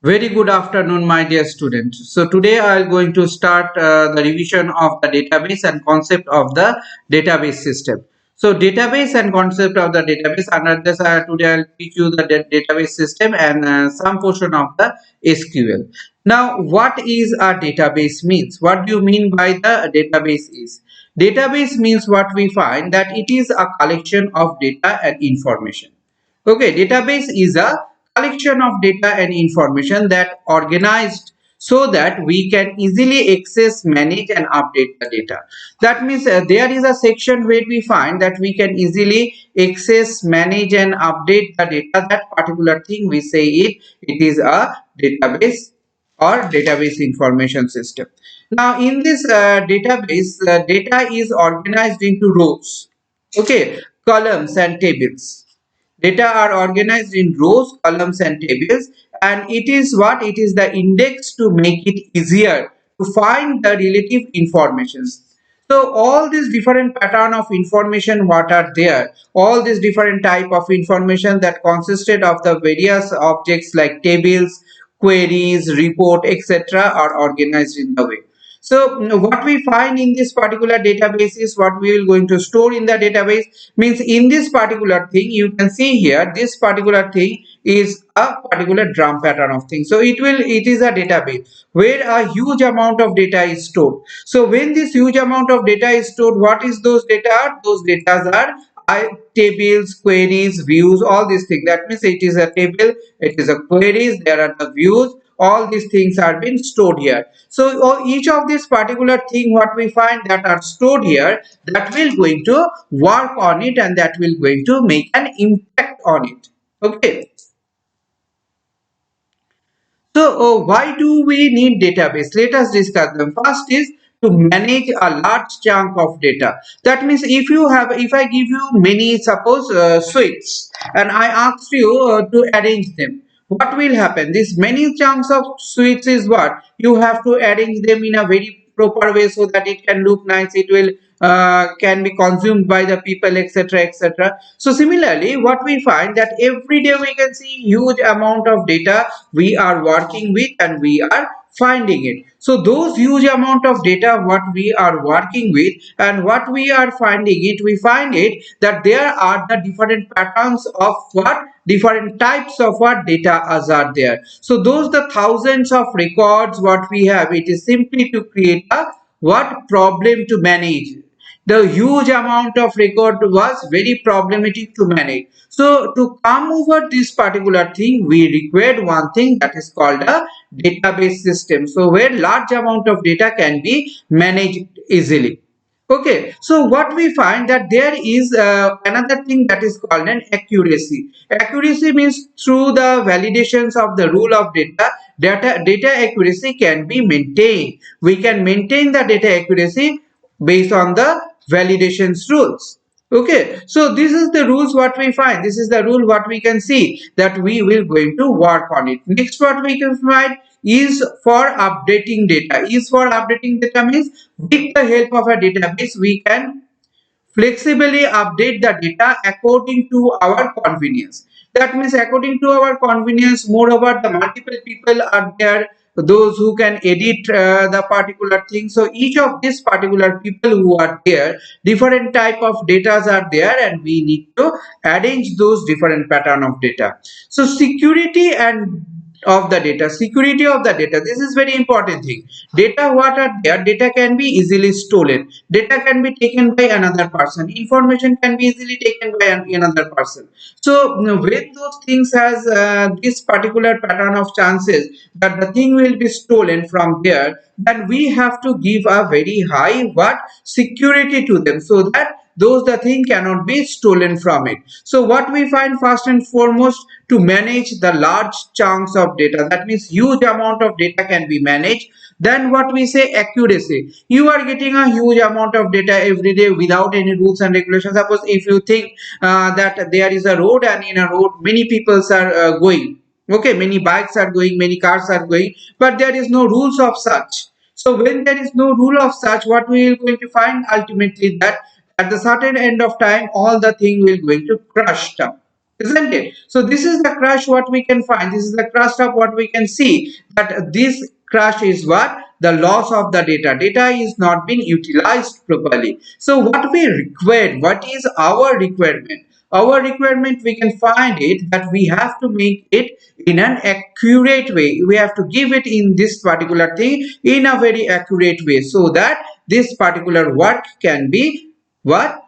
Very good afternoon, my dear students. So today I am going to start the revision of the database and concept of the database system. So database and concept of the database. Under this, today I'll teach you the database system and some portion of the SQL. Now, what is a database means? What do you mean by the database is? Database means what we find that it is a collection of data and information. Okay, database is a collection of data and information that organized so that we can easily access, manage and update the data. That means there is a section where we find that we can easily access, manage and update the data. That particular thing we say it is a database or database information system. Now in this database, data is organized into rows, okay, columns and tables. Data are organized in rows, columns and tables, and it is what? It is the index to make it easier to find the relative informations. So all these different pattern of information what are there, all these different type of information that consisted of the various objects like tables, queries, report, etc. are organized in the way. So what we find in this particular database is what we will going to store in the database. Means in this particular thing you can see here, this particular thing is a particular drum pattern of thing. So it is a database where a huge amount of data is stored. So when this huge amount of data is stored, what is those data? Those data are tables, queries, views, all these things. That means it is a table, it is a queries, there are the views, all these things are being stored here. So each of this particular thing what we find that are stored here, that will going to work on it and that will going to make an impact on it. Okay. So why do we need database? Let us discuss them. First is to manage a large chunk of data. That means if I give you many, suppose sweets, and I ask you to arrange them, what will happen? This many chunks of sweets is what? You have to arrange them in a very proper way so that it can look nice, it will can be consumed by the people, etc., etc. So similarly what we find that every day we can see huge amount of data we are working with and we are finding it. So those huge amount of data what we are working with and what we are finding it, we find it that there are the different patterns of what different types of what data as are there. So those the thousands of records what we have, it is simply to create a what problem to manage. The huge amount of record was very problematic to manage. So to come over this particular thing, we required one thing that is called a database system. So where large amount of data can be managed easily. Okay, so what we find that there is another thing that is called an accuracy. Accuracy means through the validations of the rule of data accuracy can be maintained. We can maintain the data accuracy based on the validations rules. Okay, so this is the rules what we find. This is the rule what we can see that we will going to work on it. Next what we can find is for updating data. Is for updating data means with the help of a database we can flexibly update the data according to our convenience. That means according to our convenience. Moreover, the multiple people are there, those who can edit the particular thing. So each of these particular people who are there, different type of data are there and we need to arrange those different pattern of data. So security and of the data, security of the data, this is very important thing. Data what are there, data can be easily stolen, data can be taken by another person, information can be easily taken by another person. So when those things has this particular pattern of chances that the thing will be stolen from there, then we have to give a very high what security to them so that those the thing cannot be stolen from it. So what we find first and foremost, to manage the large chunks of data, that means huge amount of data can be managed. Then what we say, accuracy. You are getting a huge amount of data every day without any rules and regulations. Suppose if you think that there is a road and in a road many people are going, okay, many bikes are going, many cars are going, but there is no rules of such. So when there is no rule of such, what we will going to find ultimately that at the certain end of time all the thing will going to crush down. isn't it? So this is the crash what we can find. This is the crust of what we can see, that this crash is what the loss of the data. Data is not being utilized properly. So what we require, what is our requirement? Our requirement, we can find it that we have to make it in an accurate way. We have to give it in this particular thing in a very accurate way, so that this particular work can be what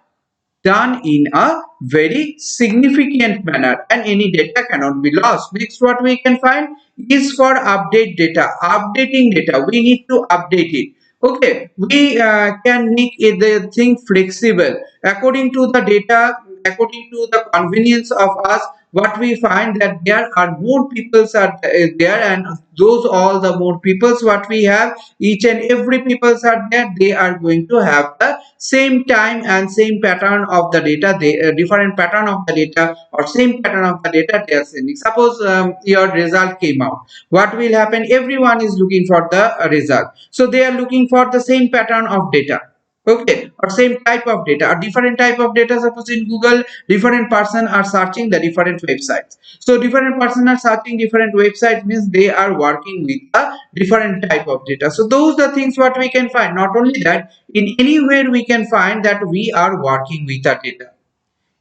done in a very significant manner, and any data cannot be lost. Next, what we can find is for update data. Updating data, we need to update it. Okay, we can make the thing flexible according to the data, according to the convenience of us. What we find that there are more peoples are there, and those all the more peoples what we have, each and every peoples are there, they are going to have the same time and same pattern of the data. They different pattern of the data or same pattern of the data they are sending. Suppose your result came out, what will happen? Everyone is looking for the result, so they are looking for the same pattern of data. Okay, or same type of data or different type of data. Suppose in Google, different person are searching the different websites, so different person are searching different websites, means they are working with a different type of data. So those are things what we can find. Not only that, in anywhere we can find that we are working with a data,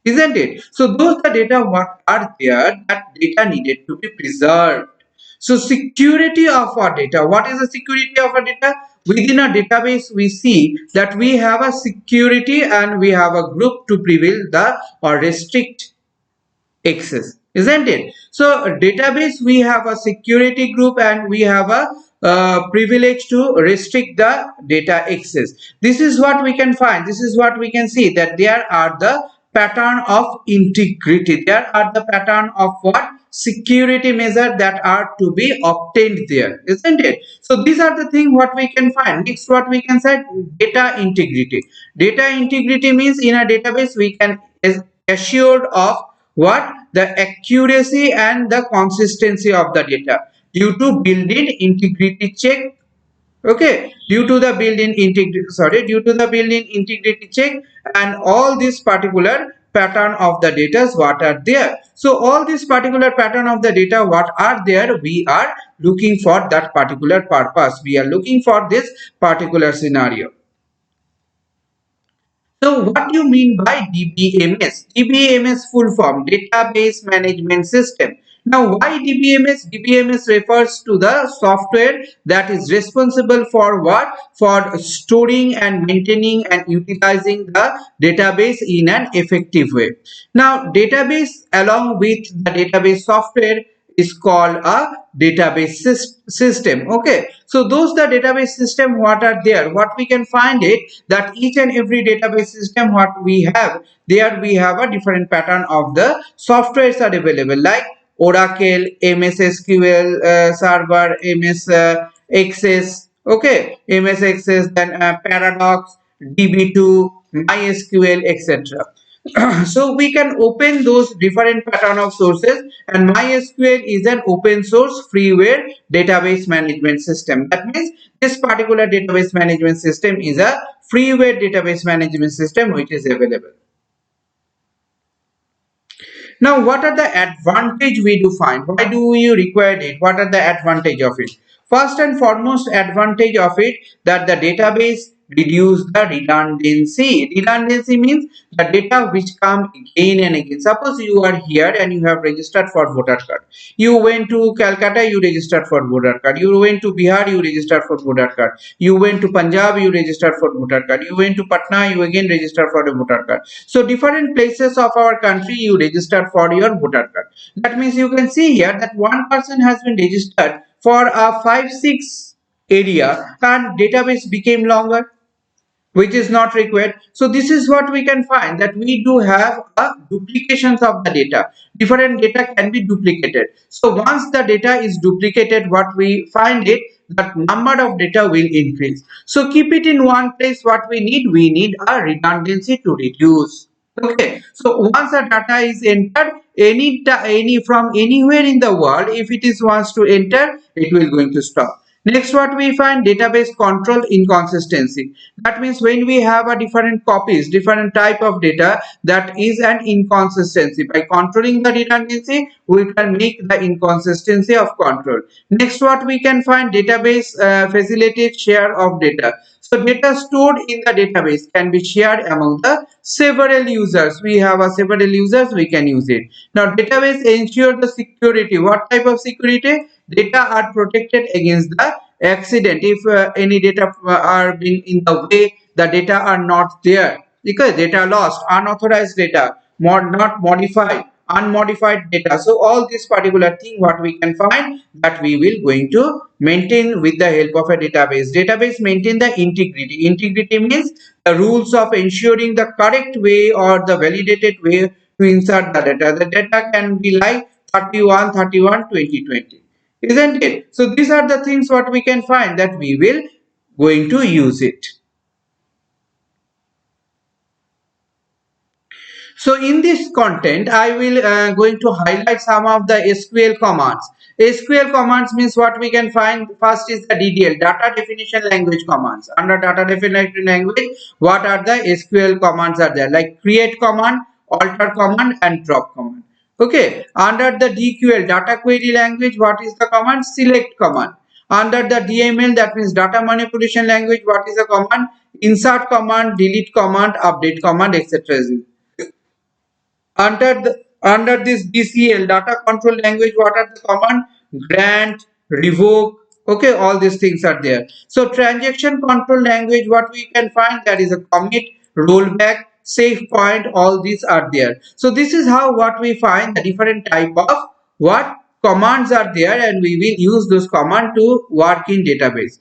isn't it? So those the data what are there, that data needed to be preserved. So security of our data, what is the security of our data? Within a database we see that we have a security and we have a group to prevail the or restrict access, isn't it? So database, we have a security group and we have a privilege to restrict the data access. This is what we can find, this is what we can see, that there are the pattern of integrity, there are the pattern of what security measure that are to be obtained there, isn't it? So these are the thing what we can find. Next, what we can say, data integrity. Data integrity means in a database we can assured of what the accuracy and the consistency of the data due to built-in integrity check. Okay, due to the built-in integrity, sorry, due to the built-in integrity check, and all this particular pattern of the data what are there. So all this particular pattern of the data what are there, we are looking for that particular purpose, we are looking for this particular scenario. So what do you mean by DBMS? DBMS full form, Database Management System. Now why DBMS? DBMS refers to the software that is responsible for what? For storing and maintaining and utilizing the database in an effective way. Now database along with the database software is called a database system. Okay, so those the database system what are there, what we can find it, that each and every database system what we have there, we have a different pattern of the softwares are available, like Oracle, MS SQL server, MS access, okay, MS access, then Paradox, DB2, MySQL, etc. So we can open those different pattern of sources, and MySQL is an open source freeware database management system. That means this particular database management system is a freeware database management system which is available. Now, what are the advantage we do find? Why do we require it? What are the advantage of it? First and foremost advantage of it, that the database reduce the redundancy. Redundancy means the data which come again and again. Suppose you are here and you have registered for voter card. You went to Calcutta, you registered for voter card. You went to Bihar, you registered for voter card. You went to Punjab, you registered for voter card. You went to Patna, you again registered for a voter card. So different places of our country you registered for your voter card. That means you can see here that one person has been registered for a 5-6 area and database became longer, which is not required. So this is what we can find, that we do have a duplications of the data. Different data can be duplicated. So once the data is duplicated, what we find it, that number of data will increase. So keep it in one place. What we need a redundancy to reduce. Okay, so once the data is entered, any from anywhere in the world, if it is wants to enter, it will going to stop. Next, what we find, database control inconsistency. That means when we have a different copies, different type of data, that is an inconsistency. By controlling the redundancy, we can make the inconsistency of control. Next, what we can find, database facilitates share of data. So data stored in the database can be shared among the several users. We have a several users, we can use it. Now database ensure the security. What type of security? Data are protected against the accident. If any data are being in the way, the data are not there, because data lost, unauthorized data, not modified, unmodified data. So all this particular thing what we can find, that we will going to maintain with the help of a database maintain the integrity means the rules of ensuring the correct way or the validated way to insert the data can be like 31 31 2020, isn't it? So these are the things what we can find, that we will going to use it. So in this content, I will going to highlight some of the SQL commands. SQL commands means what we can find. First is the DDL, data definition language commands. Under data definition language, what are the SQL commands are there? Like create command, alter command, and drop command. Okay. Under the DQL, data query language, what is the command? Select command. Under the DML, that means data manipulation language, what is the command? Insert command, delete command, update command, etc. Under this DCL, data control language, what are the command? Grant, revoke. Okay, all these things are there. So transaction control language, what we can find, that is a commit, rollback, save point, all these are there. So this is how what we find the different type of what commands are there, and we will use those command to work in database.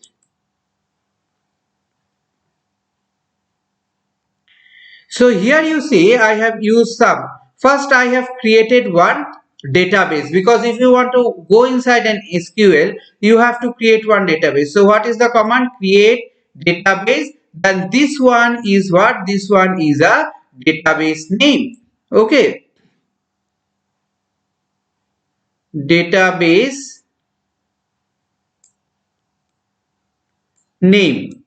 So here you see I have used some. First I have created one database, because if you want to go inside an SQL, you have to create one database. So what is the command? Create database. Then this one is what? This one is a database name. Okay. Database name.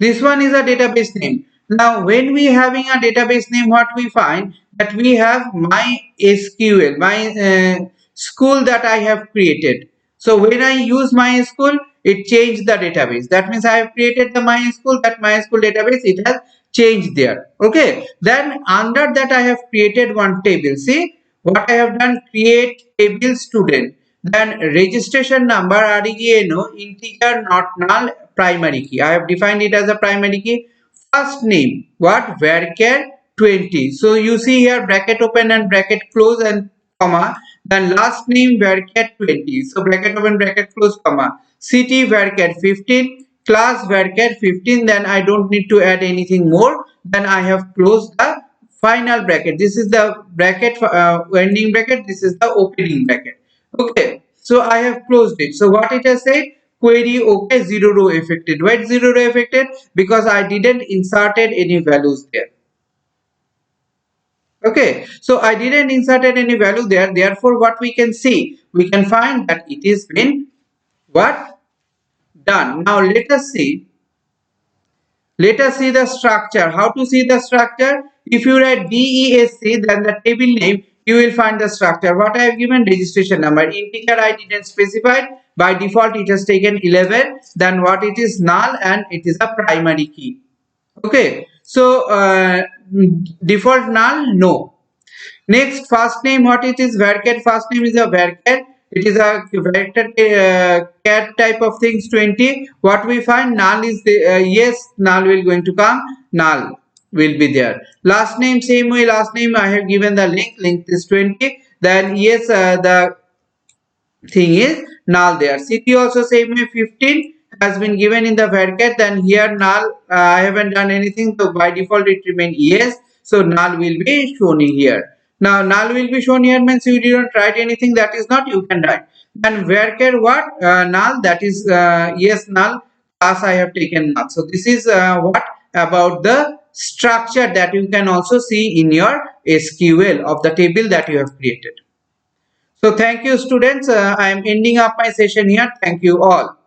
This one is a database name. Now, when we having a database name, what we find, that we have my SQL, my school that I have created. So when I use my school, it changed the database. That means I have created the my school, that my school database, it has changed there. Okay. Then under that I have created one table. See what I have done, create table student. Then registration number REGNO integer not null primary key. I have defined it as a primary key. First name what? Varchar 20. So you see here bracket open and bracket close and comma. Then last name Varchar 20. So bracket open bracket close comma. City Varchar 15. Class Varchar 15. Then I don't need to add anything more. Then I have closed the final bracket. This is the bracket ending bracket. This is the opening bracket. Okay, so I have closed it. So what it has said, query okay, zero row affected. Why zero row affected? Because I didn't inserted any values there. Okay, so I didn't inserted any value there. Therefore, what we can see, we can find that it is been what? Done. Now let us see. Let us see the structure. How to see the structure? If you write DESC, then the table name, you will find the structure. What I have given, registration number. Integer I didn't specify. By default, it has taken 11. Then what it is? Null, and it is a primary key. Okay. So default null, no. Next, first name, what it is? Varchar. First name is a Varchar. It is a vector cat type of things 20. What we find, null is the yes, null will going to come, null will be there. Last name, same way, last name I have given the length is 20. Then yes, the thing is null there. City also same way, 15 has been given in the varchar. Then here null, I haven't done anything, so by default it remain yes. So null will be shown here. Now null will be shown here means you didn't write anything, that is not, you can write. And varchar what? Null, that is yes, null. Class I have taken null. So this is what about the structure that you can also see in your SQL of the table that you have created. So thank you, students. I am ending up my session here. Thank you all.